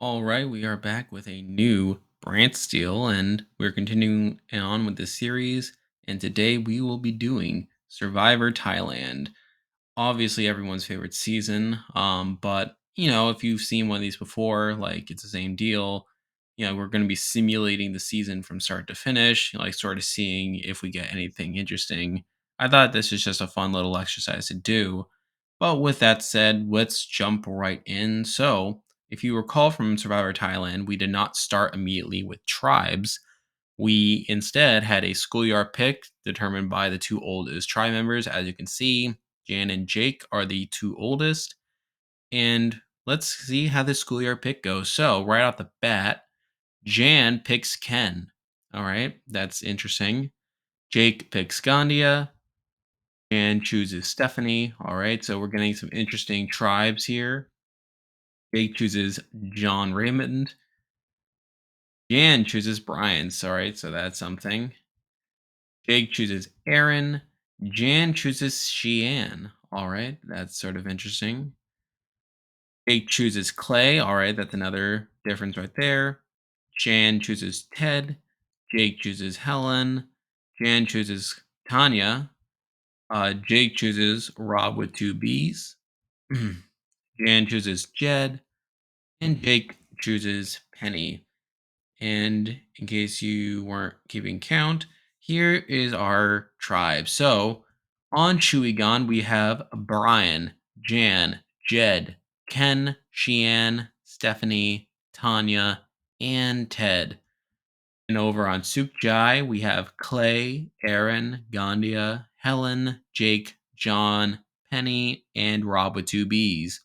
All right, we are back with a new Brantsteele, and we're continuing on with this series. And today we will be doing Survivor Thailand. Obviously, everyone's favorite season. But if you've seen one of these before, like it's the same deal. We're going to be simulating the season from start to finish, like sort of seeing if we get anything interesting. I thought this is just a fun little exercise to do. But with that said, let's jump right in. So, if you recall from Survivor Thailand, we did not start immediately with tribes. We instead had a schoolyard pick determined by the two oldest tribe members. As you can see, Jan and Jake are the two oldest. And let's see how the schoolyard pick goes. So, right off the bat, Jan picks Ken. All right, that's interesting. Jake picks Gandia and chooses Stephanie. All right, so we're getting some interesting tribes here. Jake chooses John Raymond. Jan chooses Brian. All right, so that's something. Jake chooses Aaron. Jan chooses Sheehan. All right, that's sort of interesting. Jake chooses Clay. All right, that's another difference right there. Jan chooses Ted. Jake chooses Helen. Jan chooses Tanya. Jake chooses Rob with two B's. Jan chooses Jed. And Jake chooses Penny. And in case you weren't keeping count, here is our tribe. So on Chuwigan, we have Brian, Jan, Jed, Ken, Sheehan, Stephanie, Tanya, and Ted. And over on Sukjai, we have Clay, Aaron, Gandia, Helen, Jake, John, Penny, and Rob with two B's.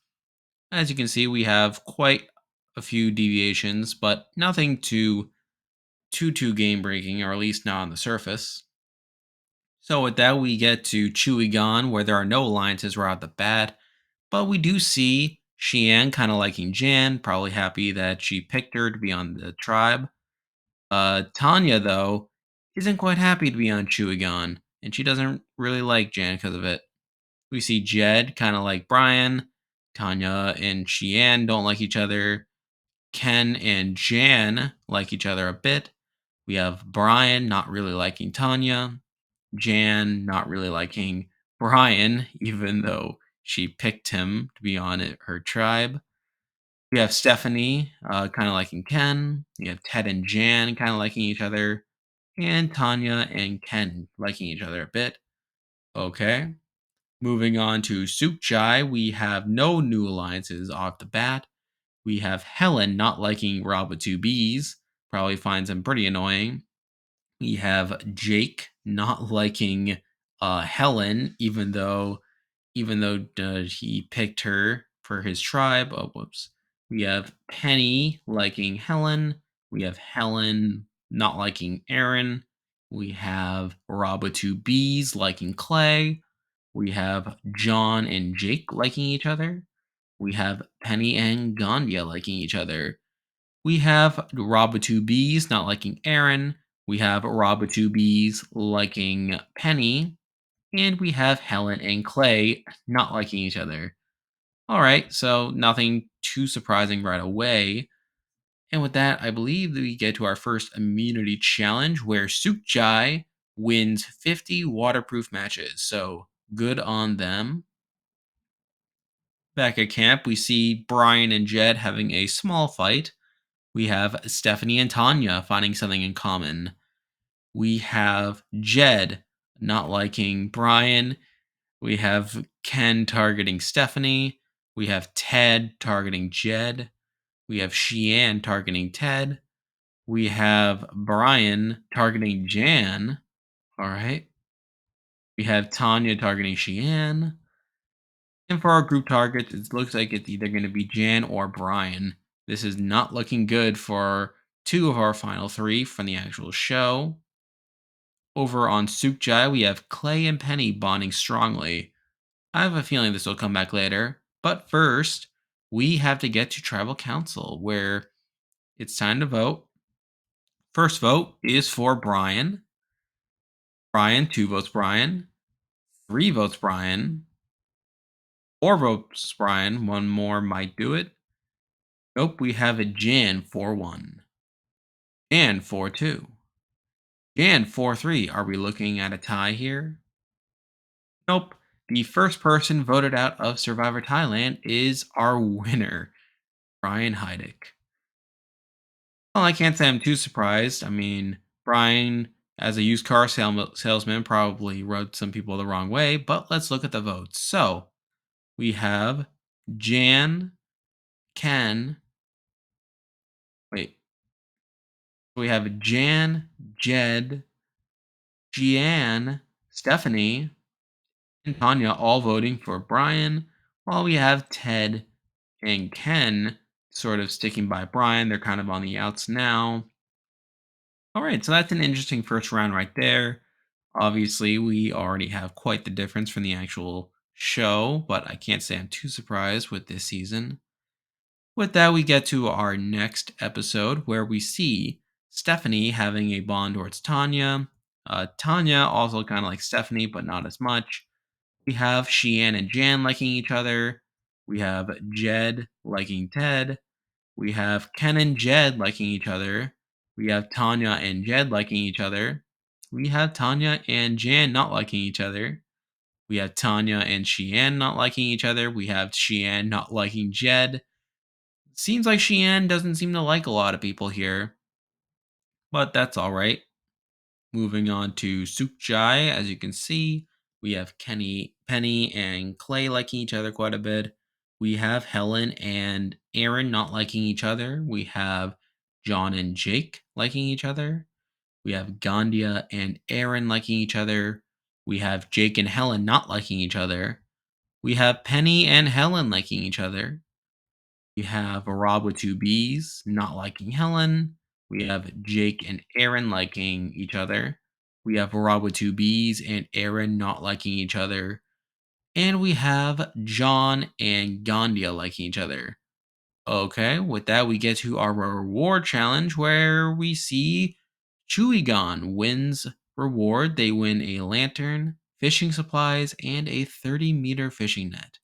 As you can see, we have quite a few deviations, but nothing too game breaking, or at least not on the surface. So with that, we get to Chuwigan, where there are no alliances right off the bat, but we do see Xian kind of liking Jan, probably happy that she picked her to be on the tribe. Tanya, though, isn't quite happy to be on Chuwigan, and she doesn't really like Jan because of it. We see Jed kind of like Brian. Tanya and Xian don't like each other. Ken and Jan like each other a bit. We have Brian not really liking Tanya. Jan not really liking Brian, even though she picked him to be on her tribe. We have Stephanie kind of liking Ken. We have Ted and Jan kind of liking each other. And Tanya and Ken liking each other a bit. Okay. Moving on to Sukjai, we have no new alliances off the bat. We have Helen not liking Rob with two B's. Probably finds him pretty annoying. We have Jake not liking Helen, even though he picked her for his tribe. Oh, whoops. We have Penny liking Helen. We have Helen not liking Aaron. We have Rob with two B's liking Clay. We have John and Jake liking each other. We have Penny and Gandia liking each other. We have Rob with two B's not liking Aaron. We have Rob with two B's liking Penny. And we have Helen and Clay not liking each other. All right, so nothing too surprising right away. And with that, I believe that we get to our first immunity challenge where Sukjai wins 50 waterproof matches. So good on them. Back at camp, we see Brian and Jed having a small fight. We have Stephanie and Tanya finding something in common. We have Jed not liking Brian. We have Ken targeting Stephanie. We have Ted targeting Jed. We have Sheehan targeting Ted. We have Brian targeting Jan. All right. We have Tanya targeting Sheehan. And for our group targets, it looks like it's either going to be Jan or Brian. This is not looking good for two of our final three from the actual show. Over on Sukjai, we have Clay and Penny bonding strongly. I have a feeling this will come back later. But first, we have to get to Tribal Council, where it's time to vote. First vote is for Brian. Brian, 2 votes Brian. 3 votes Brian. 4 votes Brian. One more might do it. Nope, we have a Jan 4-1. Jan 4-2. Jan 4-3. Are we looking at a tie here? Nope. The first person voted out of Survivor Thailand is our winner, Brian Heidick. Well, I can't say I'm too surprised. I mean, Brian, as a used car salesman, probably rubbed some people the wrong way, but let's look at the votes. So we have Jan, Ken, wait, we have Jan, Jed, Gian, Stephanie, and Tanya all voting for Brian, while we have Ted and Ken sort of sticking by Brian. They're kind of on the outs now. All right, so that's an interesting first round right there. Obviously, we already have quite the difference from the actual show, but I can't say I'm too surprised with this season. With that, we get to our next episode where we see Stephanie having a bond towards Tanya. Tanya also kind of like Stephanie, but not as much. We have Sheehan and Jan liking each other. We have Jed liking Ted. We have Ken and Jed liking each other. We have Tanya and Jed liking each other. We have Tanya and Jan not liking each other. We have Tanya and Sheehan not liking each other. We have Sheehan not liking Jed. Seems like Sheehan doesn't seem to like a lot of people here, but that's all right. Moving on to Sukjai, as you can see, we have Penny, and Clay liking each other quite a bit. We have Helen and Aaron not liking each other. We have John and Jake liking each other. We have Gandia and Aaron liking each other. We have Jake and Helen not liking each other. We have Penny and Helen liking each other. We have Rob with two B's not liking Helen. We have Jake and Aaron liking each other. We have Rob with two B's and Aaron not liking each other. And we have John and Gandia liking each other. Okay, with that, we get to our reward challenge where we see Chuwigan wins reward. They win a lantern, fishing supplies, and a 30-meter fishing net.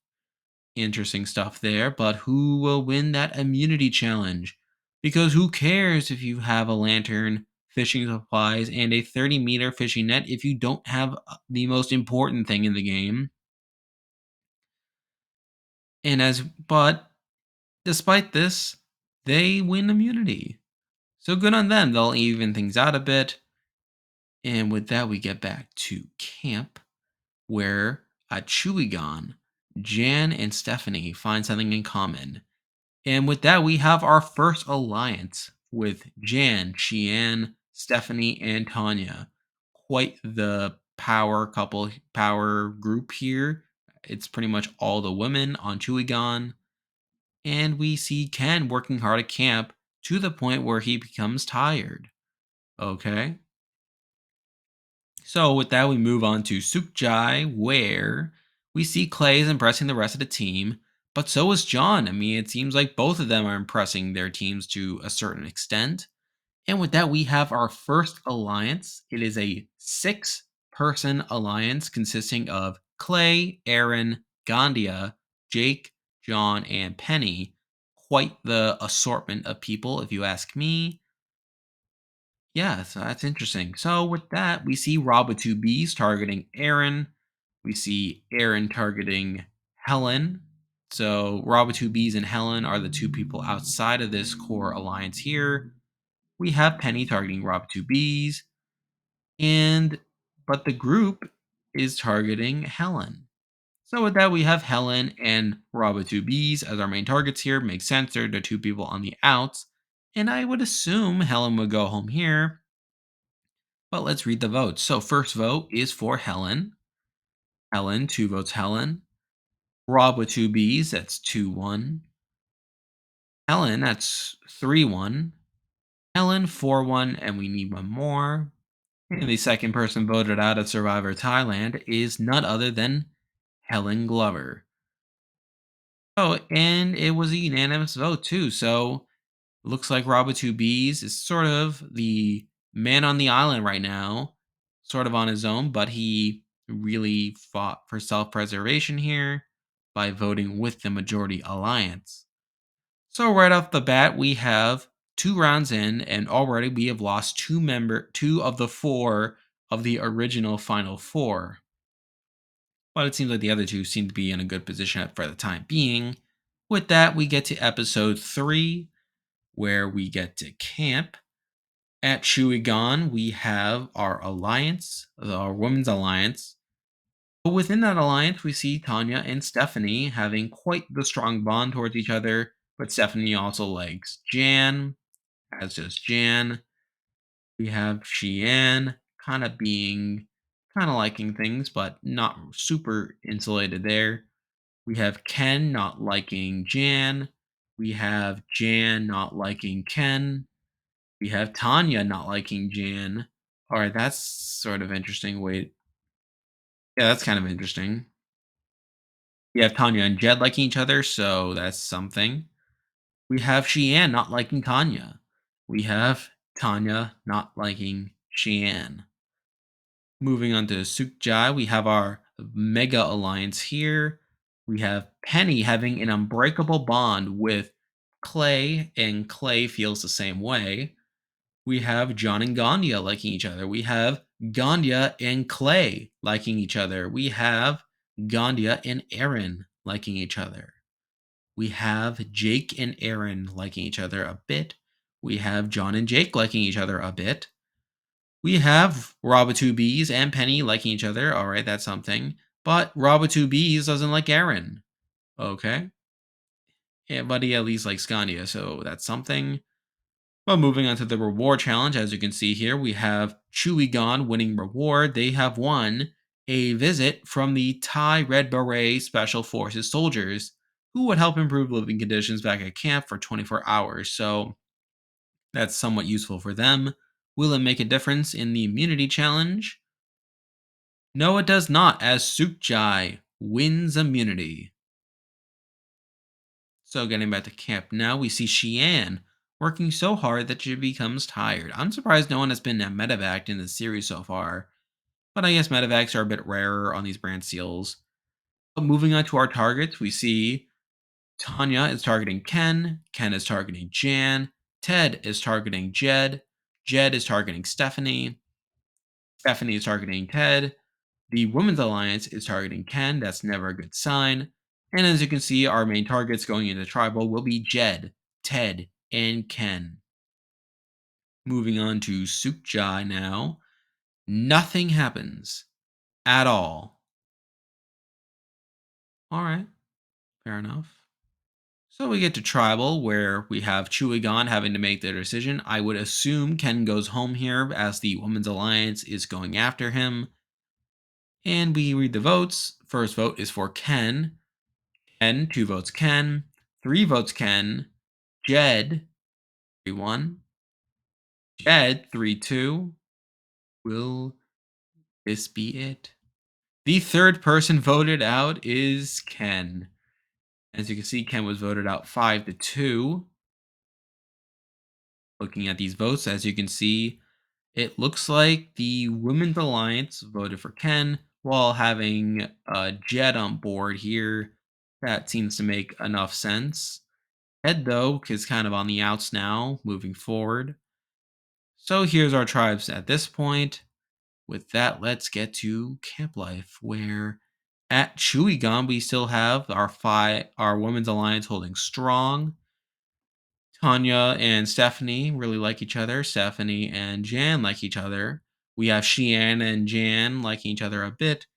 Interesting stuff there, but who will win that immunity challenge? Because who cares if you have a lantern, fishing supplies, and a 30-meter fishing net if you don't have the most important thing in the game? But despite this, they win immunity. So good on them. They'll even things out a bit. And with that, we get back to camp where at Chuwigan, Jan and Stephanie find something in common. And with that, we have our first alliance with Jan, Xian, Stephanie, and Tanya. Quite the power group here. It's pretty much all the women on Chuigan. And we see Ken working hard at camp to the point where he becomes tired. Okay. So with that, we move on to Sukjai, where we see Clay is impressing the rest of the team, but so is John. I mean, it seems like both of them are impressing their teams to a certain extent. And with that, we have our first alliance. It is a 6-person alliance consisting of Clay, Aaron, Gandia, Jake, John, and Penny. Quite the assortment of people, if you ask me. Yeah, so that's interesting. So with that, we see Rob with two B's targeting Aaron. We see Aaron targeting Helen. So Rob with two B's and Helen are the two people outside of this core alliance here. We have Penny targeting Rob with two B's, and but the group is targeting Helen. So with that, we have Helen and Rob with two B's as our main targets here. Makes sense. They're the two people on the outs. And I would assume Helen would go home here. But let's read the votes. So first vote is for Helen. Helen, 2 votes Helen. Rob with two B's, that's 2-1. Helen, that's 3-1. Helen, 4-1, and we need one more. And the second person voted out of Survivor Thailand is none other than Helen Glover. Oh, and it was a unanimous vote too. So looks like Rob with two B's is sort of the man on the island right now, sort of on his own, but he really fought for self preservation here by voting with the majority alliance. So right off the bat, we have 2 rounds in, and already we have lost two of the four of the original final four. But it seems like the other two seem to be in a good position for the time being. With that, we get to episode 3, where we get to camp. At Chuwigan, we have our alliance, our women's alliance. But within that alliance, we see Tanya and Stephanie having quite the strong bond towards each other. But Stephanie also likes Jan, as does Jan. We have Sheehan kind of liking things, but not super insulated there. We have Ken not liking Jan. We have Jan not liking Ken. We have Tanya not liking Jan. All right, that's sort of interesting. Wait, yeah, that's kind of interesting. We have Tanya and Jed liking each other, so that's something. We have Sheehan not liking Tanya. We have Tanya not liking Sheehan. Moving on to Sukjai, we have our mega alliance here. We have Penny having an unbreakable bond with Clay, and Clay feels the same way. We have John and Gandia liking each other. We have Gandia and Clay liking each other. We have Gandia and Aaron liking each other. We have Jake and Aaron liking each other a bit. We have John and Jake liking each other a bit. We have Robo2Bs and Penny liking each other. All right, that's something. But Robo2Bs doesn't like Aaron. Okay. Yeah, but he at least likes Gandia, so that's something. Well, moving on to the reward challenge, as you can see here, we have Chuwigan winning reward. They have won a visit from the Thai Red Beret Special Forces soldiers who would help improve living conditions back at camp for 24 hours. So that's somewhat useful for them. Will it make a difference in the immunity challenge? No, it does not, as Sukjai wins immunity. So getting back to camp now, we see Xian working so hard that she becomes tired. I'm surprised no one has been medevaced in the series so far, but I guess medevacs are a bit rarer on these brand seals. But moving on to our targets, we see Tanya is targeting Ken, Ken is targeting Jan, Ted is targeting Jed, Jed is targeting Stephanie, Stephanie is targeting Ted, the Women's Alliance is targeting Ken. That's never a good sign. And as you can see, our main targets going into Tribal will be Jed, Ted, and Ken. Moving on to Sukjai now. Nothing happens at all. All right, fair enough. So we get to Tribal, where we have Chuwigan having to make their decision. I would assume Ken goes home here, as the Women's Alliance is going after him. And we read the votes. First vote is for Ken. Ken, 2 votes Ken, 3 votes Ken, Jed, 3-1, Jed, 3-2. Will this be it? The third person voted out is Ken. As you can see, Ken was voted out 5-2. Looking at these votes, as you can see, it looks like the Women's Alliance voted for Ken while having Jed on board here. That seems to make enough sense. Ed, though, is kind of on the outs now, moving forward. So here's our tribes at this point. With that, let's get to camp life, where at Chuwigan we still have our women's alliance holding strong. Tanya and Stephanie really like each other. Stephanie and Jan like each other. We have Sheehan and Jan liking each other a bit.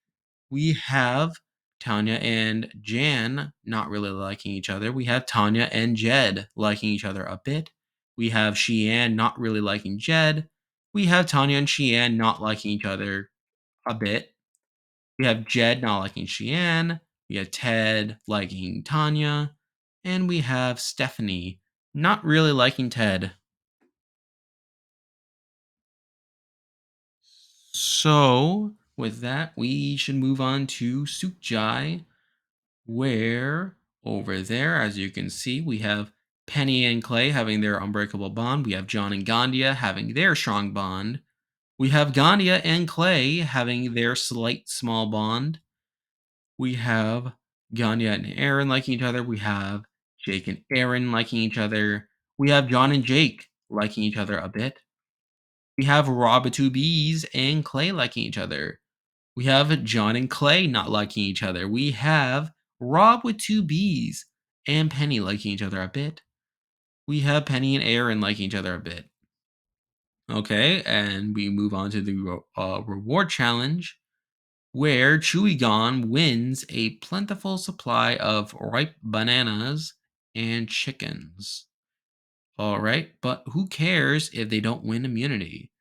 We have Tanya and Jan not really liking each other. We have Tanya and Jed liking each other a bit. We have Sheehan not really liking Jed. We have Tanya and Sheehan not liking each other a bit. We have Jed not liking Sheehan. We have Ted liking Tanya. And we have Stephanie not really liking Ted. So, with that, we should move on to Sukjai, where over there, as you can see, we have Penny and Clay having their unbreakable bond. We have John and Gandia having their strong bond. We have Gandia and Clay having their slight small bond. We have Gandia and Aaron liking each other. We have Jake and Aaron liking each other. We have John and Jake liking each other a bit. We have Rob with two B's and Clay liking each other. We have John and Clay not liking each other. We have Rob with two B's and Penny liking each other a bit. We have Penny and Aaron liking each other a bit. Okay, and we move on to the reward challenge, where Chuwigan wins a plentiful supply of ripe bananas and chickens. All right, but who cares if they don't win immunity?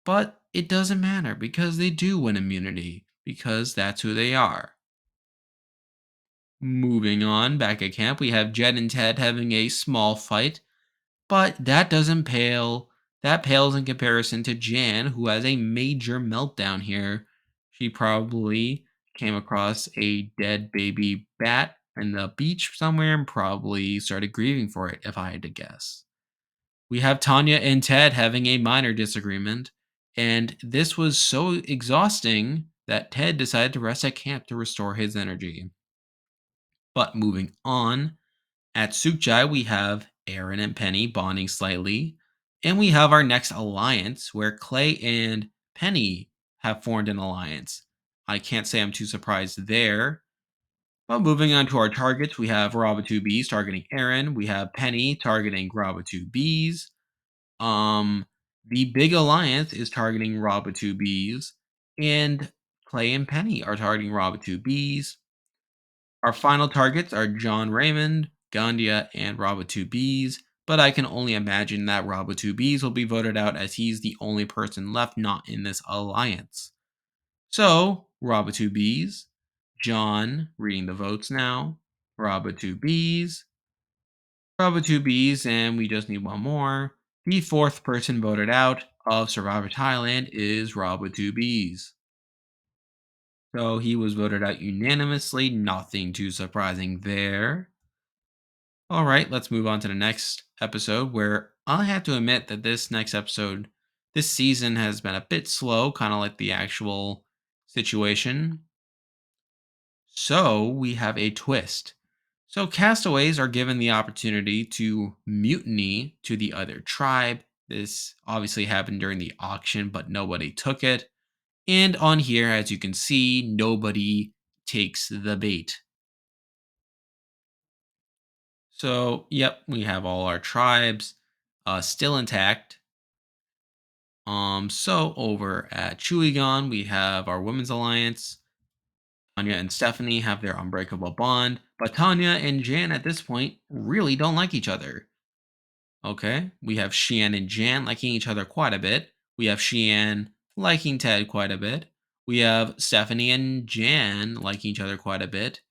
But it doesn't matter because they do win immunity, because that's who they are. Moving on, back at camp, we have Jed and Ted having a small fight, but that pales in comparison to Jan, who has a major meltdown here. She probably came across a dead baby bat in the beach somewhere and probably started grieving for it, if I had to guess. We have Tanya and Ted having a minor disagreement, and this was so exhausting that Ted decided to rest at camp to restore his energy. But moving on, at Sukjai, we have Aaron and Penny bonding slightly, and we have our next alliance where Clay and Penny have formed an alliance. I can't say I'm too surprised there. But moving on to our targets, we have Rob 2Bs targeting Aaron. We have Penny targeting Rob 2Bs. Um, the big alliance is targeting Rob 2Bs, and Clay and Penny are targeting Rob 2Bs. Our final targets are John Raymond, Gandia, and Raba 2Bs, but I can only imagine that Raba 2Bs will be voted out as he's the only person left not in this alliance. So, Raba 2Bs, John reading the votes now, Raba 2Bs, Raba 2Bs, and we just need one more. The fourth person voted out of Survivor Thailand is Raba 2Bs. So he was voted out unanimously, nothing too surprising there. All right, let's move on to the next episode where I have to admit that this season has been a bit slow, kind of like the actual situation. So we have a twist. So castaways are given the opportunity to mutiny to the other tribe. This obviously happened during the auction, but nobody took it. And on here, as you can see, nobody takes the bait. So, yep, we have all our tribes still intact. So over at Chuwigan, we have our women's alliance. Tanya and Stephanie have their unbreakable bond, but Tanya and Jan at this point really don't like each other. Okay, we have Sheehan and Jan liking each other quite a bit. We have Sheehan liking Ted quite a bit. We have Stephanie and Jan liking each other quite a bit.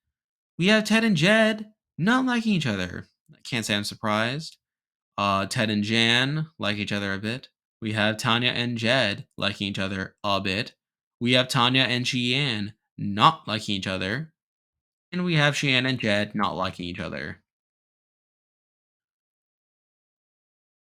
We have Ted and Jed not liking each other. I can't say I'm surprised. Ted and Jan like each other a bit. We have Tanya and Jed liking each other a bit. We have Tanya and Sheehan not liking each other. And we have Sheehan and Jed not liking each other.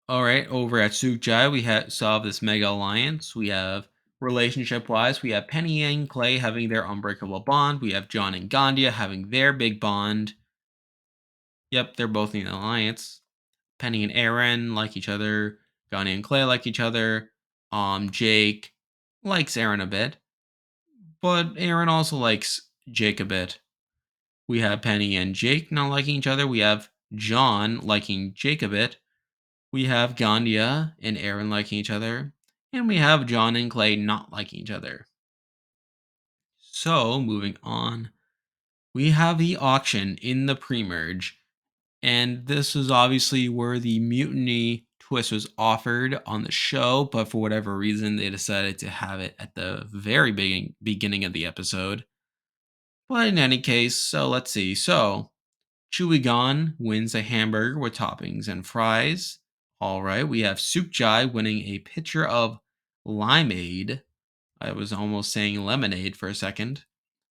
All right, over at Sukjai, we saw this mega alliance. We have relationship wise, we have Penny and Clay having their unbreakable bond. We have John and Gandia having their big bond. Yep, they're both in an alliance. Penny and Aaron like each other. Gandia and Clay like each other. Jake likes Aaron a bit, but Aaron also likes Jake a bit. We have Penny and Jake not liking each other. We have John liking Jake a bit. We have Gandia and Aaron liking each other. And we have John and Clay not liking each other. So, moving on, we have the auction in the pre-merge. And this is obviously where the mutiny twist was offered on the show, but for whatever reason, they decided to have it at the very beginning of the episode. But in any case, so let's see. So, Chuwigan wins a hamburger with toppings and fries. All right, we have Sukjai winning a pitcher of limeade. I was almost saying lemonade for a second.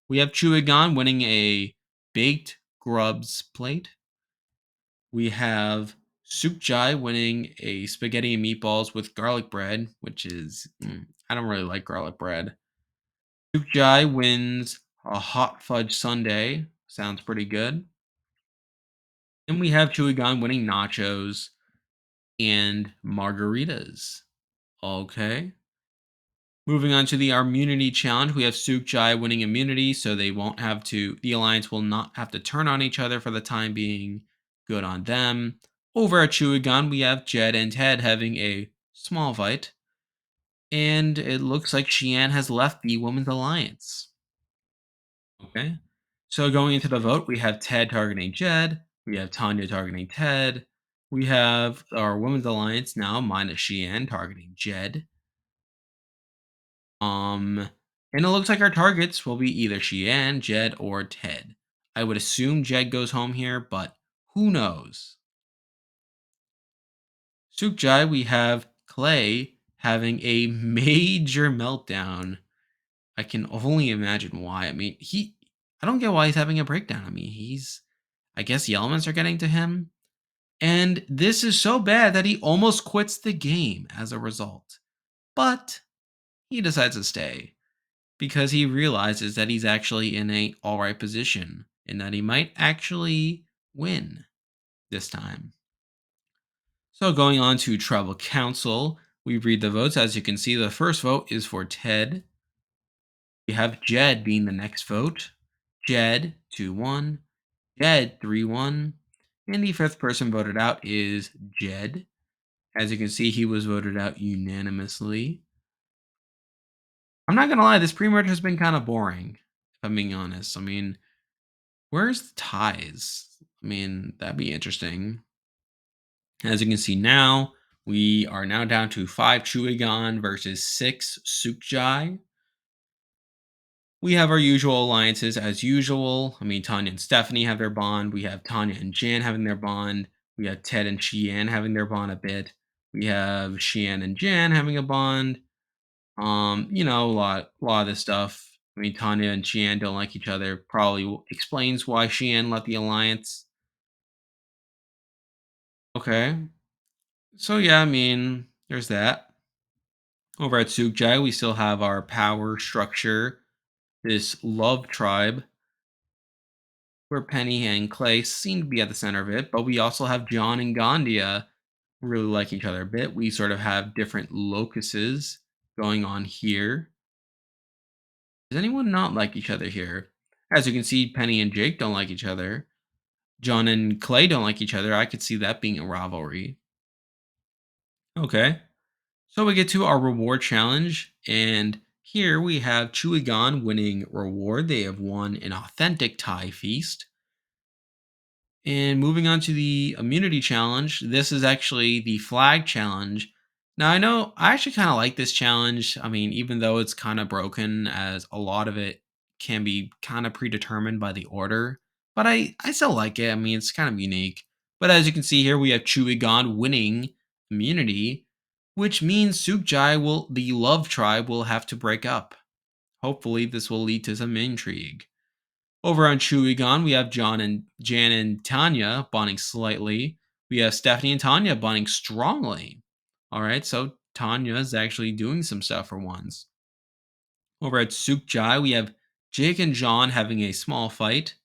We have Chuwigan winning a baked grubs plate. We have Sukjai winning a spaghetti and meatballs with garlic bread, which is, I don't really like garlic bread. Sukjai wins a hot fudge sundae. Sounds pretty good. And we have Chuwigan winning nachos and margaritas. Okay. Moving on to the immunity challenge, we have Sukjai winning immunity, so they won't have to, the alliance will not have to turn on each other for the time being. Good on them. Over at Chuwigan, we have Jed and Ted having a small fight, and it looks like Xian has left the Women's Alliance. Okay. So going into the vote, we have Ted targeting Jed, we have Tanya targeting Ted, we have our Women's Alliance now minus Xian targeting Jed. And it looks like our targets will be either Xian, Jed, or Ted. I would assume Jed goes home here, but who knows? Sukjai, we have Clay having a major meltdown. I can only imagine why. I mean, I don't get why he's having a breakdown. I mean, I guess the elements are getting to him. And this is so bad that he almost quits the game as a result. But he decides to stay, because he realizes that he's actually in a all right position and that he might actually win this time. So going on to tribal council, we read the votes. As you can see, the first vote is for Ted. We have Jed being the next vote. Jed 2-1, Jed 3-1, and the fifth person voted out is Jed. As you can see, he was voted out unanimously. I'm not gonna lie, this pre-merge has been kind of boring, if I'm being honest. I mean, where's the ties? I mean, that'd be interesting. As you can see now, we are now down to 5 Chuwigan versus 6 Sukjai. We have our usual alliances as usual. I mean, Tanya and Stephanie have their bond. We have Tanya and Jan having their bond. We have Ted and Xian having their bond a bit. We have Xian and Jan having a bond. A lot of this stuff. I mean, Tanya and Xian don't like each other. Probably explains why Xian left the alliance. Okay. So yeah, I mean, there's that. Over at Sukjai, we still have our power structure, this love tribe, where Penny and Clay seem to be at the center of it, but we also have John and Gandia who really like each other a bit. We sort of have different locuses going on here. Does anyone not like each other here? As you can see, Penny and Jake don't like each other. John and Clay don't like each other. I could see that being a rivalry. Okay. So we get to our reward challenge, and here we have Chuwigan winning reward. They have won an authentic Thai feast. And moving on to the immunity challenge, this is actually the flag challenge. Now, I know I actually kind of like this challenge. I mean, even though it's kind of broken, as a lot of it can be kind of predetermined by the order, but I still like it. I mean, it's kind of unique. But as you can see here, we have Chuwigan winning immunity, which means the Love Tribe, will have to break up. Hopefully, this will lead to some intrigue. Over on Chuwigan, we have John and Jan and Tanya bonding slightly. We have Stephanie and Tanya bonding strongly. All right, so Tanya is actually doing some stuff for once. Over at Sukjai, we have Jake and John having a small fight.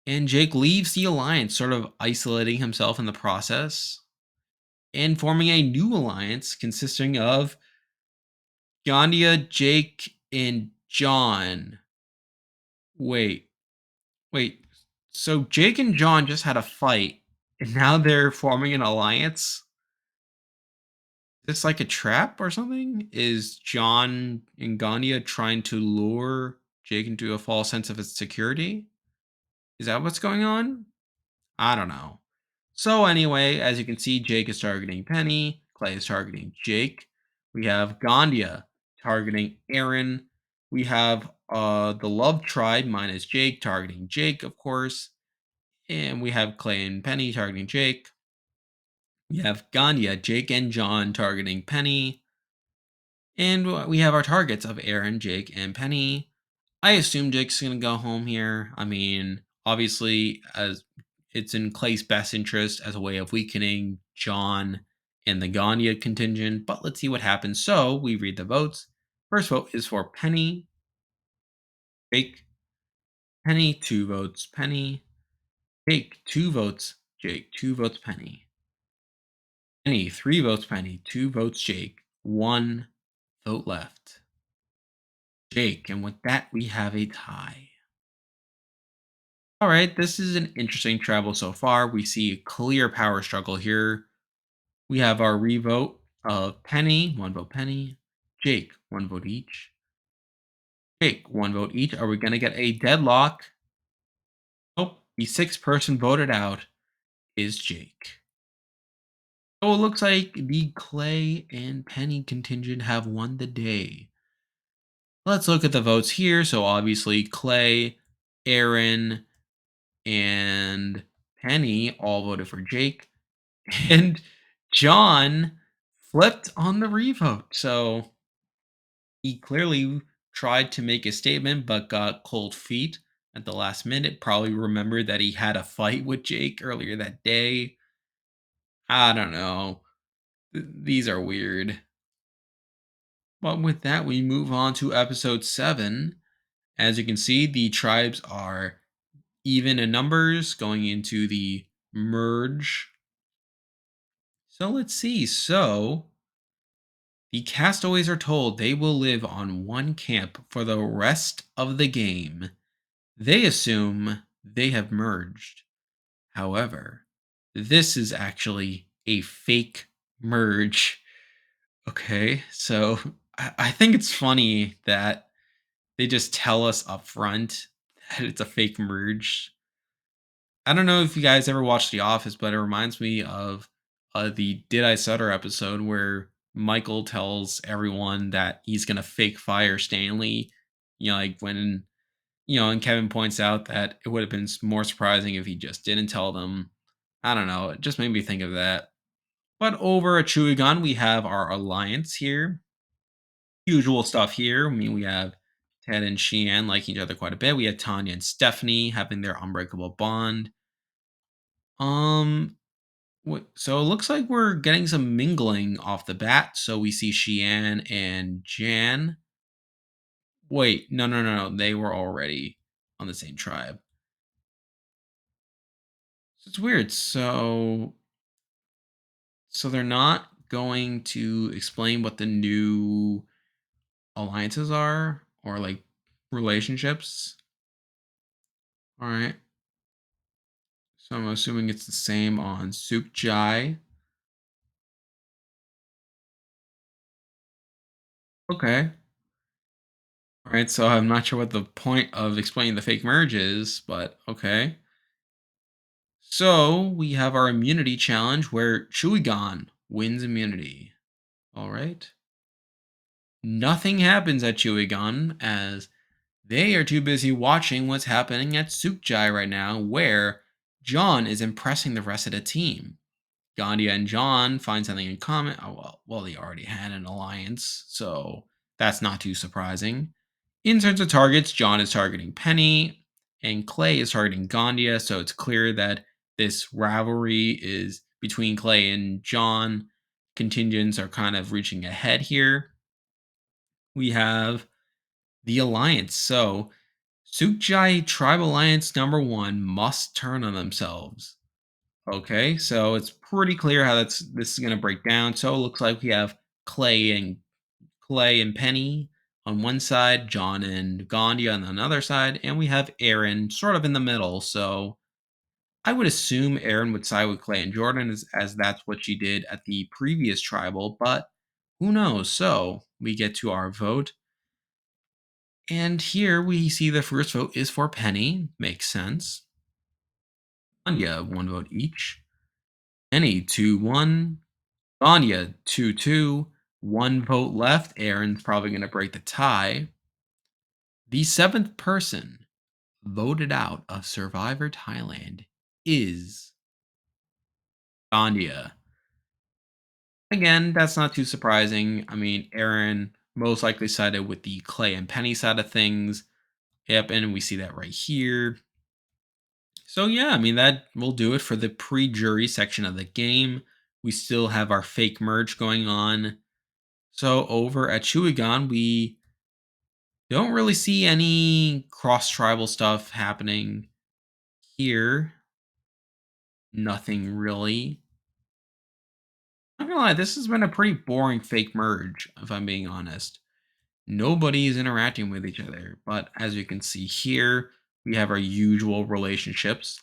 And Jake leaves the alliance, sort of isolating himself in the process, and forming a new alliance consisting of Gandia, Jake, and John. Wait, Wait, so Jake and John just had a fight, and now they're forming an alliance? Is this like a trap or something? Is John and Gandia trying to lure Jake into a false sense of its security? Is that what's going on? I don't know. So anyway, as you can see, Jake is targeting Penny, Clay is targeting Jake. We have Gandia targeting Aaron. We have the Love Tribe minus Jake targeting Jake, of course. And we have Clay and Penny targeting Jake. We have Ganya, Jake, and John targeting Penny. And we have our targets of Aaron, Jake, and Penny. I assume Jake's going to go home here. I mean, obviously, as it's in Clay's best interest as a way of weakening John and the Ganya contingent, but let's see what happens. So we read the votes. First vote is for Penny. Jake. Penny, 2 votes. Penny. Jake, 2 votes. Jake, 2 votes. Penny. Penny, 3 votes. Penny, 2 votes. Jake, 1 vote left. Jake, and with that, we have a tie. All right, this is an interesting travel so far. We see a clear power struggle here. We have our revote of Penny, 1 vote Penny. Jake, 1 vote each. Jake, 1 vote each. Are we going to get a deadlock? Nope. The 6th person voted out is Jake. So it looks like the Clay and Penny contingent have won the day. Let's look at the votes here. So obviously Clay, Aaron, and Penny all voted for Jake. And John flipped on the revote. So he clearly tried to make a statement but got cold feet at the last minute. Probably remembered that he had a fight with Jake earlier that day. I don't know. These are weird. But with that, we move on to episode 7. As you can see, the tribes are even in numbers going into the merge. So let's see. So the castaways are told they will live on one camp for the rest of the game. They assume they have merged. However, this is actually a fake merge. Okay, so I think it's funny that they just tell us up front that it's a fake merge. I don't know if you guys ever watched The Office, but it reminds me of the Did I Stutter episode where Michael tells everyone that he's gonna fake fire Stanley. Like when and Kevin points out that it would have been more surprising if he just didn't tell them. I don't know. It just made me think of that. But over at Chuwigan, we have our alliance here. Usual stuff here. I mean, we have Ted and Sheehan liking each other quite a bit. We have Tanya and Stephanie having their unbreakable bond. Um, so it looks like we're getting some mingling off the bat. So we see Sheehan and Jan. Wait, no. They were already on the same tribe. So it's weird. So they're not going to explain what the new alliances are or like relationships. All right. So I'm assuming it's the same on Sukjai. Okay. All right. So I'm not sure what the point of explaining the fake merge is, but okay. So we have our immunity challenge where Chuwigan wins immunity. All right. Nothing happens at Chuwigan as they are too busy watching what's happening at Sukjai right now, where John is impressing the rest of the team. Gandia and John find something in common. Oh, well, they already had an alliance, so that's not too surprising. In terms of targets, John is targeting Penny, and Clay is targeting Gandia, so it's clear that this rivalry is between Clay and John. Contingents are kind of reaching ahead here. We have the alliance. So Sukjai Tribe Alliance number 1 must turn on themselves. Okay, so it's pretty clear how this is going to break down. So it looks like we have Clay and Penny on one side, John and Gandhi on another side, and we have Aaron sort of in the middle. So I would assume Aaron would side with Clay and Jordan as that's what she did at the previous tribal, but who knows? So we get to our vote. And here we see the first vote is for Penny. Makes sense. Anya, 1 vote each. Penny, 2-1. Anya, 2-2. 1 vote left. Aaron's probably going to break the tie. The 7th person voted out of Survivor Thailand is Anya. Again, that's not too surprising. I mean, Aaron most likely sided with the Clay and Penny side of things. Yep, and we see that right here. So yeah, I mean that will do it for the pre-jury section of the game. We still have our fake merge going on. So over at Chuwigan, we don't really see any cross-tribal stuff happening here. Nothing really. I'm not gonna lie, this has been a pretty boring fake merge, if I'm being honest. Nobody is interacting with each other, but as you can see here, we have our usual relationships.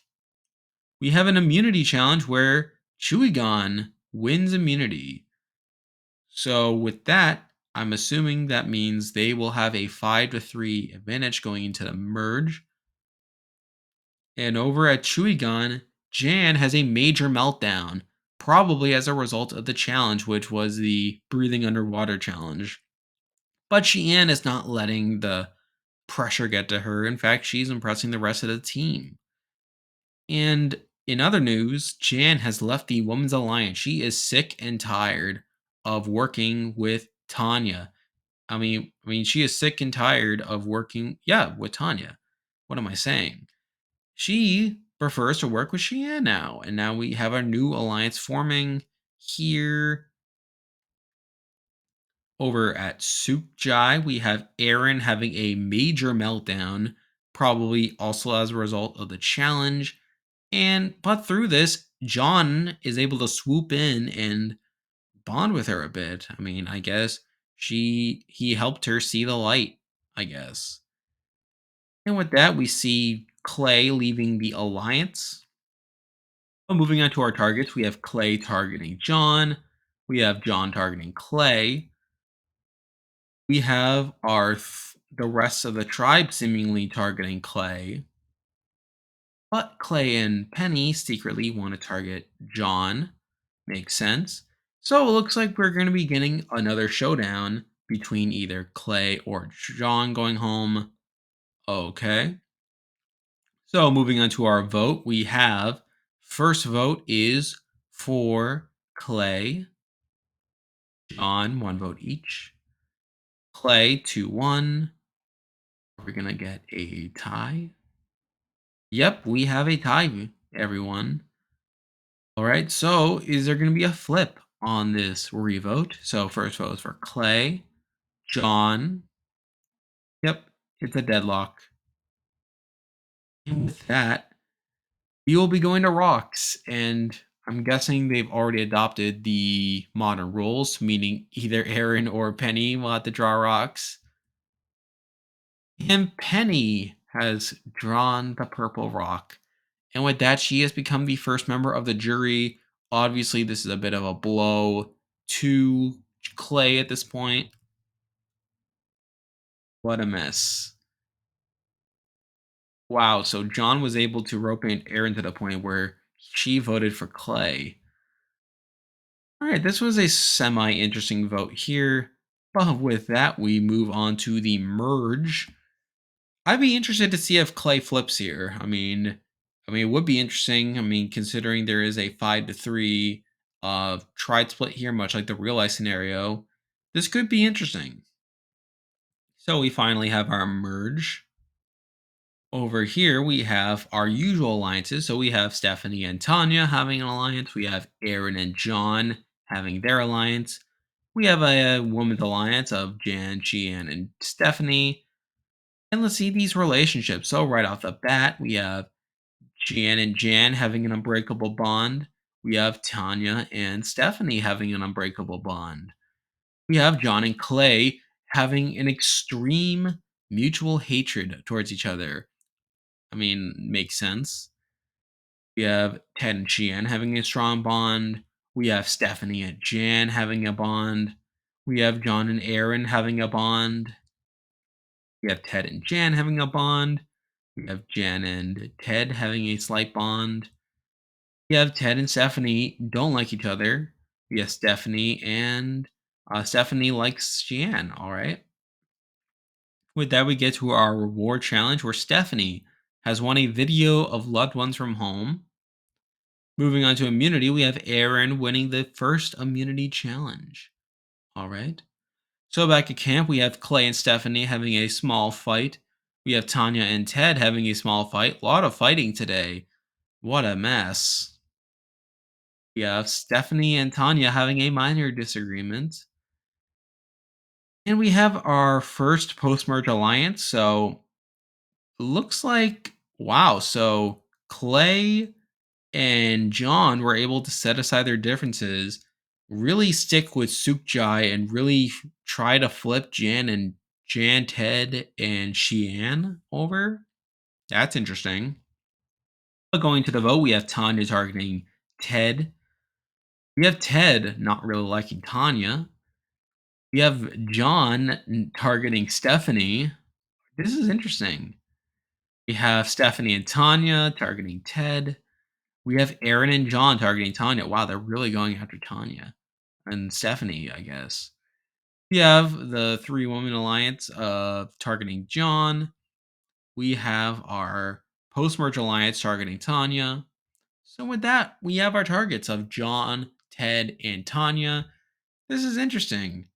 We have an immunity challenge where Chuwigan wins immunity. So with that, I'm assuming that means they will have a 5-3 advantage going into the merge. And over at Chuwigan, Jan has a major meltdown, probably as a result of the challenge, which was the breathing underwater challenge. But Sheehan is not letting the pressure get to her. In fact, she's impressing the rest of the team. And in other news, Jan has left the Women's Alliance. She is sick and tired of working with Tanya. I mean, she is sick and tired of working, yeah, with Tanya. What am I saying? She prefers to work with Sheehan now, and now we have a new alliance forming here. Over at Sukjai, we have Aaron having a major meltdown, probably also as a result of the challenge. But through this, John is able to swoop in and bond with her a bit. I mean, I guess he helped her see the light, I guess. And with that, we see Clay leaving the alliance. Moving on to our targets, we have Clay targeting John. We have John targeting Clay. We have the rest of the tribe seemingly targeting Clay, but Clay and Penny secretly want to target John. Makes sense. So it looks like we're going to be getting another showdown between either Clay or John going home. Okay. So moving on to our vote, we have first vote is for Clay, John, one vote each. Clay 2-1. We're gonna get a tie. Yep, we have a tie, everyone. All right, so is there going to be a flip on this revote? So first vote is for Clay, John. Yep, it's a deadlock. And with that, we will be going to rocks, and I'm guessing they've already adopted the modern rules, meaning either Aaron or Penny will have to draw rocks. And Penny has drawn the purple rock. And with that, she has become the first member of the jury. Obviously, this is a bit of a blow to Clay at this point. What a mess. Wow, so John was able to rope in Aaron to the point where she voted for Clay. All right, this was a semi interesting vote here. But with that, we move on to the merge. I'd be interested to see if Clay flips here. I mean, it would be interesting. I mean, considering there is a 5-3 tried split here, much like the real life scenario, this could be interesting. So we finally have our merge. Over here, we have our usual alliances. So we have Stephanie and Tanya having an alliance. We have Aaron and John having their alliance. We have a women's alliance of Jan, Chian, and Stephanie. And let's see these relationships. So right off the bat, we have Jan and Jan having an unbreakable bond. We have Tanya and Stephanie having an unbreakable bond. We have John and Clay having an extreme mutual hatred towards each other. I mean, makes sense. We have Ted and Jan having a strong bond. We have Stephanie and Jan having a bond. We have John and Aaron having a bond. We have Ted and Jan having a bond. We have Jan and Ted having a slight bond. We have Ted and Stephanie don't like each other. We have Stephanie and Stephanie likes Jan. All right. With that, we get to our reward challenge where Stephanie has won a video of loved ones from home. Moving on to immunity, we have Aaron winning the first immunity challenge. All right. So back at camp, we have Clay and Stephanie having a small fight. We have Tanya and Ted having a small fight. A lot of fighting today. What a mess. We have Stephanie and Tanya having a minor disagreement. And we have our first post merge alliance. So looks like, wow. So Clay and John were able to set aside their differences, really stick with Sukjai, and really try to flip Jan, Ted, and Xian over. That's interesting. But going to the vote, we have Tanya targeting Ted. We have Ted not really liking Tanya. We have John targeting Stephanie. This is interesting. We have Stephanie and Tanya targeting Ted. We have Aaron and John targeting Tanya. Wow, they're really going after Tanya and Stephanie, I guess. We have the three woman alliance targeting John. We have our post merge alliance targeting Tanya. So with that, we have our targets of John, Ted, and Tanya. This is interesting.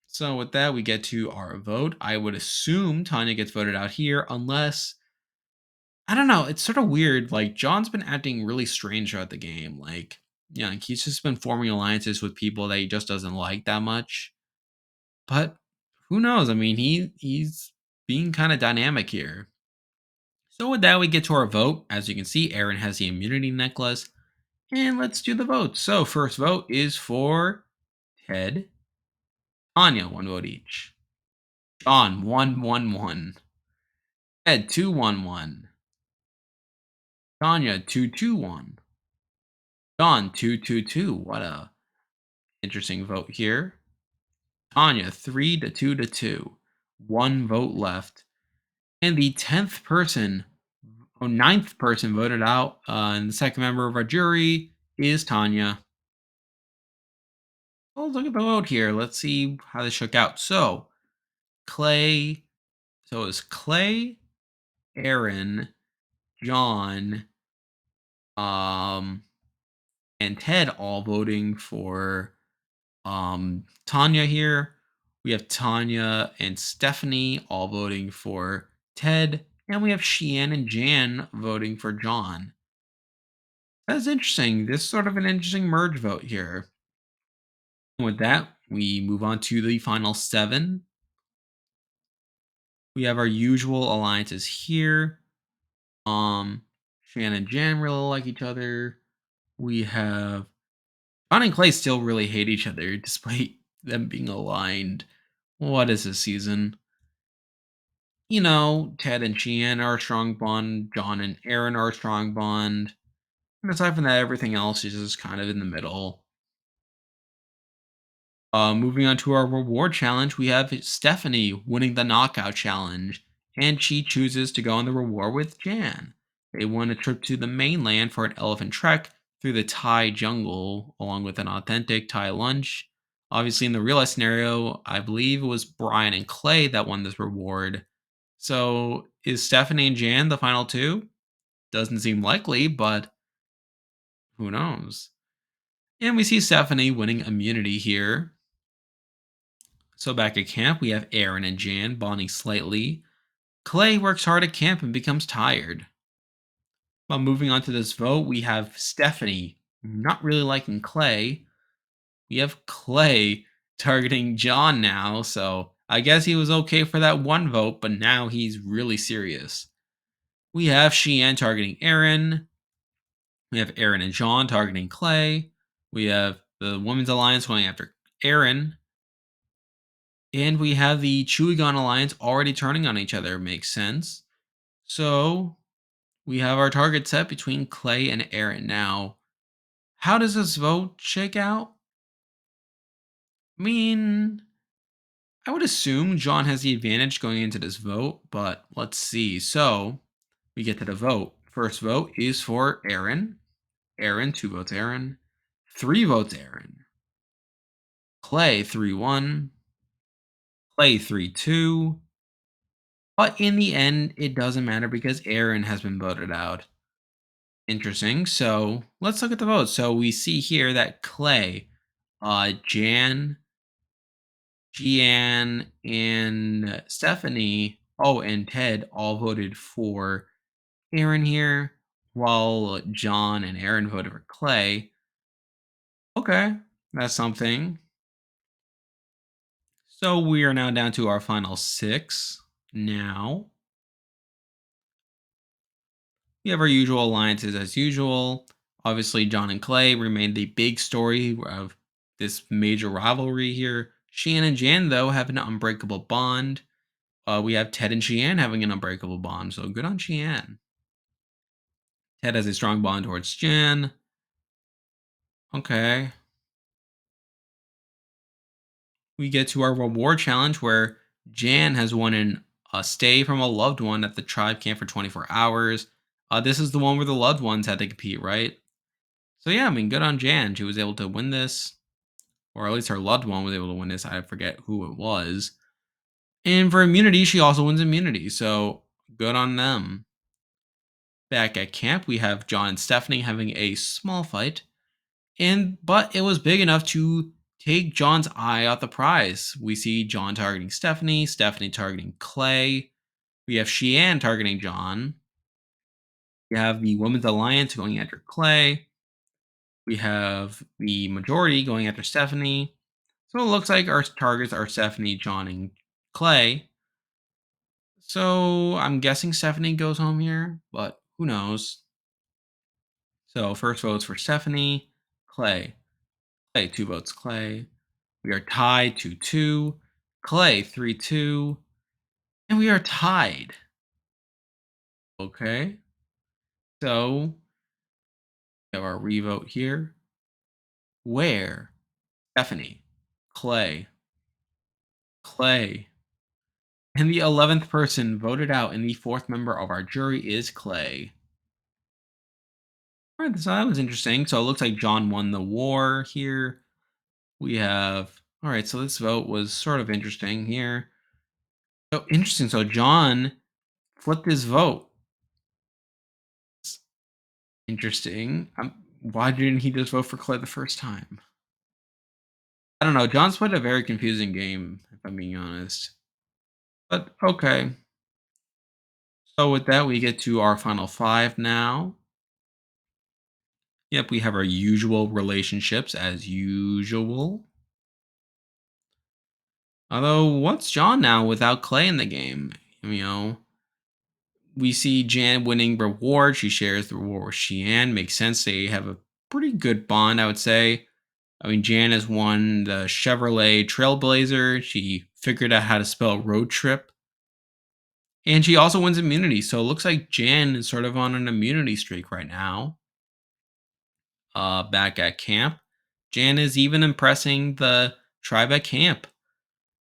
So with that, we get to our vote. I would assume Tanya gets voted out here, unless I don't know. It's sort of weird. Like John's been acting really strange throughout the game. Like he's just been forming alliances with people that he just doesn't like that much. But who knows? I mean, he's being kind of dynamic here. So with that, we get to our vote. As you can see, Aaron has the immunity necklace. And let's do the vote. So first vote is for Ted. Anya, 1 vote each. John, 1-1-1. Ted, 2-1-1. Tanya, 2-2-1. John, 2-2-2. What a interesting vote here. Tanya, 3-2-2. 1 vote left. And the 10th person, or 9th person voted out, and the second member of our jury is Tanya. Oh, look at the vote here. Let's see how this shook out. So, Clay. So it was Clay, Aaron, John, um, and Ted all voting for Tanya here. We have Tanya and Stephanie all voting for Ted, and we have Sheehan and Jan voting for John. That's interesting. This is sort of an interesting merge vote here. And with that, we move on to the final 7. We have our usual alliances here. Shan and Jan really like each other. We have John and Clay still really hate each other despite them being aligned. What is this season? Ted and Sheehan are a strong bond. John and Aaron are a strong bond. And aside from that, everything else is just kind of in the middle. Moving on to our reward challenge, we have Stephanie winning the knockout challenge, and she chooses to go on the reward with Jan. They won a trip to the mainland for an elephant trek through the Thai jungle, along with an authentic Thai lunch. Obviously, in the real life scenario, I believe it was Brian and Clay that won this reward. So, is Stephanie and Jan the final two? Doesn't seem likely, but who knows? And we see Stephanie winning immunity here. So back at camp, we have Aaron and Jan bonding slightly. Clay works hard at camp and becomes tired. While moving on to this vote, we have Stephanie not really liking Clay. We have Clay targeting John now, so I guess he was okay for that 1 vote, but now he's really serious. We have Sheehan targeting Aaron. We have Aaron and John targeting Clay. We have the Women's Alliance going after Aaron. And we have the Chuwigan Alliance already turning on each other. Makes sense. So we have our target set between Clay and Aaron. Now, how does this vote shake out? I mean, I would assume John has the advantage going into this vote, but let's see. So we get to the vote. First vote is for Aaron. Aaron, 2 votes Aaron. 3 votes Aaron. Clay, 3-1. Clay, 3-2. But in the end, it doesn't matter because Aaron has been voted out. Interesting. So let's look at the votes. So we see here that Clay, Jan, Gian, and Stephanie, and Ted all voted for Aaron here, while John and Aaron voted for Clay. Okay, that's something. So we are now down to our final 6. Now we have our usual alliances as usual. Obviously, John and Clay remain the big story of this major rivalry here. Sheehan and Jan, though, have an unbreakable bond. We have Ted and Sheehan having an unbreakable bond, so good on Sheehan. Ted has a strong bond towards Jan. Okay. We get to our reward challenge where Jan has won a stay from a loved one at the tribe camp for 24 hours. This is the one where the loved ones had to compete, right? So yeah, I mean, good on Jan. She was able to win this, or at least her loved one was able to win this. I forget who it was. And for immunity, she also wins immunity. So good on them. Back at camp, we have John and Stephanie having a small fight, but it was big enough to take John's eye off the prize. We see John targeting Stephanie, Stephanie targeting Clay. We have Sheehan targeting John. We have the Women's Alliance going after Clay. We have the majority going after Stephanie. So it looks like our targets are Stephanie, John, and Clay. So I'm guessing Stephanie goes home here, but who knows? So first votes for Stephanie, Clay. Clay, 2 votes, Clay. We are tied 2-2. Clay, 3-2. And we are tied. Okay. So we have our revote here. Where? Stephanie. Clay. Clay. And the 11th person voted out and the fourth member of our jury is Clay. All right, so that was interesting. So it looks like John won the war here. We have, all right, so this vote was sort of interesting here. So interesting. So John flipped his vote. Interesting. Why didn't he just vote for Clay the first time? I don't know. John's played a very confusing game, if I'm being honest. But okay. So with that, we get to our final five now. Yep, we have our usual relationships as usual. Although, what's John now without Clay in the game? We see Jan winning reward. She shares the reward with Sheehan. Makes sense. They have a pretty good bond, I would say. I mean, Jan has won the Chevrolet Trailblazer. She figured out how to spell road trip. And she also wins immunity. So it looks like Jan is sort of on an immunity streak right now. Back at camp, Jan is even impressing the tribe at camp.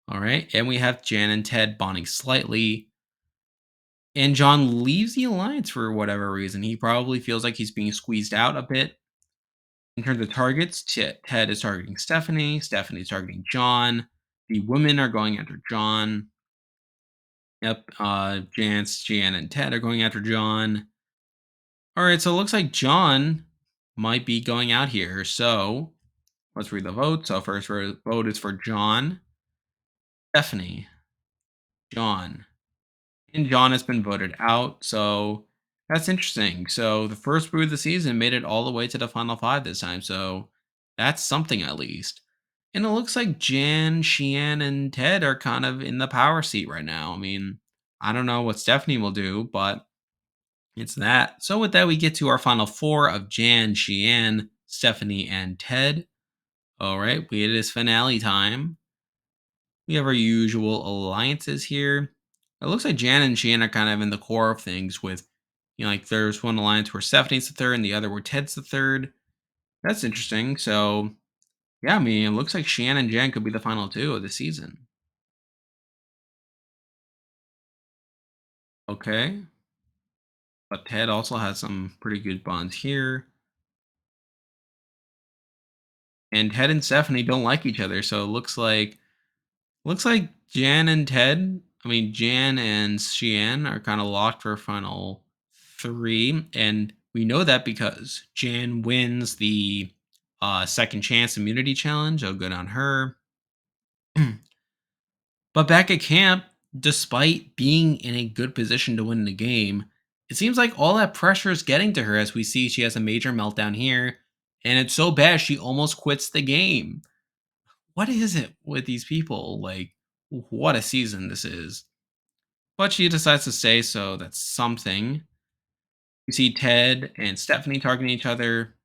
All right. And we have Jan and Ted bonding slightly. And John leaves the alliance for whatever reason. He probably feels like he's being squeezed out a bit. In terms of targets, Ted is targeting Stephanie. Stephanie's targeting John. The women are going after John. Yep. Jan, and Ted are going after John. All right. So it looks like John might be going out here. So let's read the vote. So first vote is for John, Stephanie, John, and John has been voted out. So that's interesting. So the first brew of the season made it all the way to the final five this time. So that's something at least. And it looks like Jan, Sheehan, and Ted are kind of in the power seat right now. I mean, I don't know what Stephanie will do, but it's that. So with that, we get to our final four of Jan, Sheehan, Stephanie, and Ted. All right, it is finale time. We have our usual alliances here. It looks like Jan and Sheehan are kind of in the core of things with, like there's one alliance where Stephanie's the third and the other where Ted's the third. That's interesting. So, yeah, I mean, it looks like Sheehan and Jan could be the final two of the season. Okay. But Ted also has some pretty good bonds here. And Ted and Stephanie don't like each other, so it looks like Jan and Ted, I mean Jan and Sheehan are kind of locked for final three, and we know that because Jan wins the second chance immunity challenge. Oh, good on her. But back at camp, despite being in a good position to win the game, it seems like all that pressure is getting to her as we see she has a major meltdown here, and it's so bad she almost quits the game. What is it with these people? Like, what a season this is. But she decides to stay, so that's something. We see Ted and Stephanie targeting each other.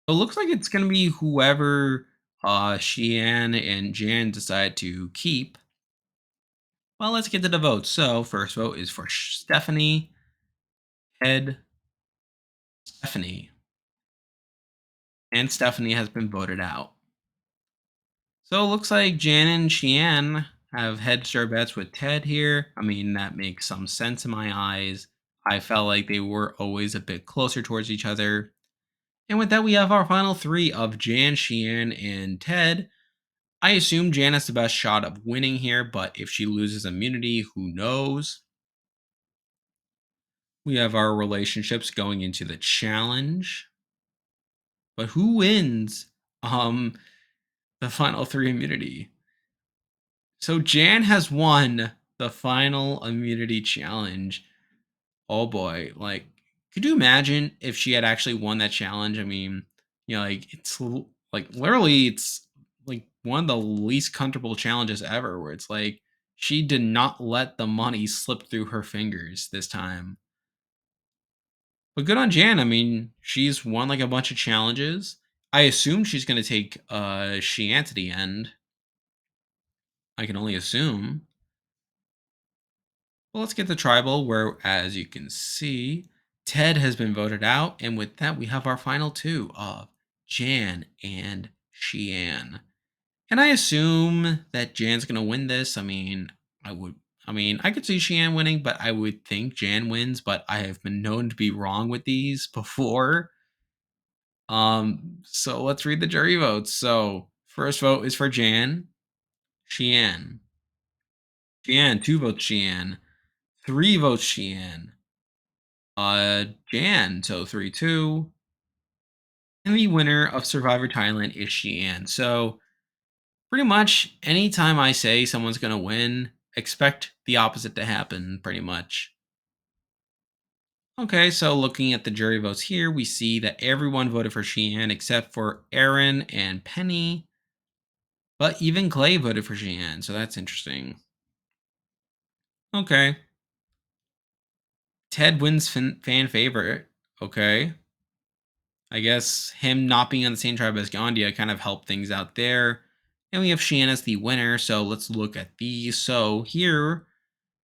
It looks like it's gonna be whoever Shian and Jan decide to keep. Well, let's get to the votes. So, first vote is for Stephanie, Ed, Stephanie, and Stephanie has been voted out. So it looks like Jan and Shian have hedged their bets with Ted here. I mean, that makes some sense in my eyes. I felt like they were always a bit closer towards each other. And with that, we have our final three of Jan, Shian, and Ted. I assume Jan has the best shot of winning here, but if she loses immunity, who knows? We have our relationships going into the challenge. But who wins the final three immunity? So Jan has won the final immunity challenge. Oh boy, like could you imagine if she had actually won that challenge? I mean, like like literally it's like one of the least comfortable challenges ever where it's like she did not let the money slip through her fingers this time. But good on Jan. I mean, she's won like a bunch of challenges. I assume she's going to take Shean to the end. I can only assume. Well, let's get the tribal, where, as you can see, Ted has been voted out. And with that, we have our final two of Jan and Shean. And I assume that Jan's going to win this. I could see Shean winning, but I would think Jan wins. But I have been known to be wrong with these before. So let's read the jury votes. So, first vote is for Jan. Shean. Jan, 2 votes Shean. 3 votes Shean. Jan, so 3-2. And the winner of Survivor Thailand is Shean. So pretty much anytime I say someone's gonna win, expect the opposite to happen, pretty much. Okay, so looking at the jury votes here, we see that everyone voted for Shean except for Aaron and Penny. But even Clay voted for Shean, so that's interesting. Okay. Ted wins fan favorite. Okay. I guess him not being on the same tribe as Gandia kind of helped things out there. And we have Shean as the winner. So let's look at these. So here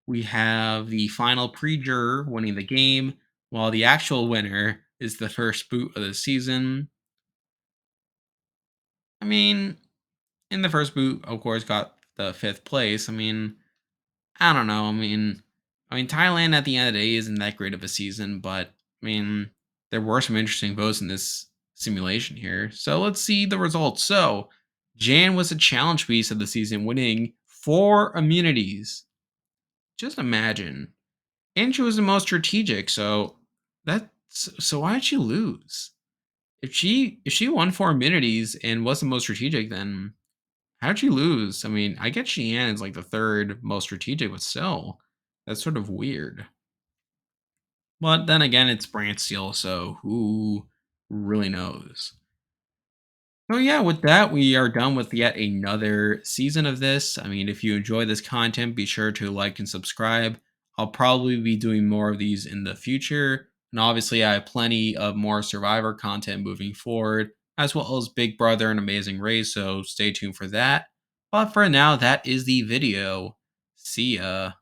we have the final pre-juror winning the game, while the actual winner is the first boot of the season. I mean, in the first boot, of course, got the 5th place. I don't know. Thailand at the end of the day isn't that great of a season, but there were some interesting votes in this simulation here. So let's see the results. So Jan was a challenge piece of the season, winning 4 immunities. Just imagine. And she was the most strategic. So why did she lose? If she won 4 immunities and was the most strategic, then how'd she lose? I get Sheehan is like the 3rd most strategic, but still, that's sort of weird. But then again, it's Brantsteele, so who really knows? So yeah, with that, we are done with yet another season of this. If you enjoy this content, be sure to like and subscribe. I'll probably be doing more of these in the future. And obviously, I have plenty of more Survivor content moving forward, as well as Big Brother and Amazing Race, so stay tuned for that. But for now, that is the video. See ya.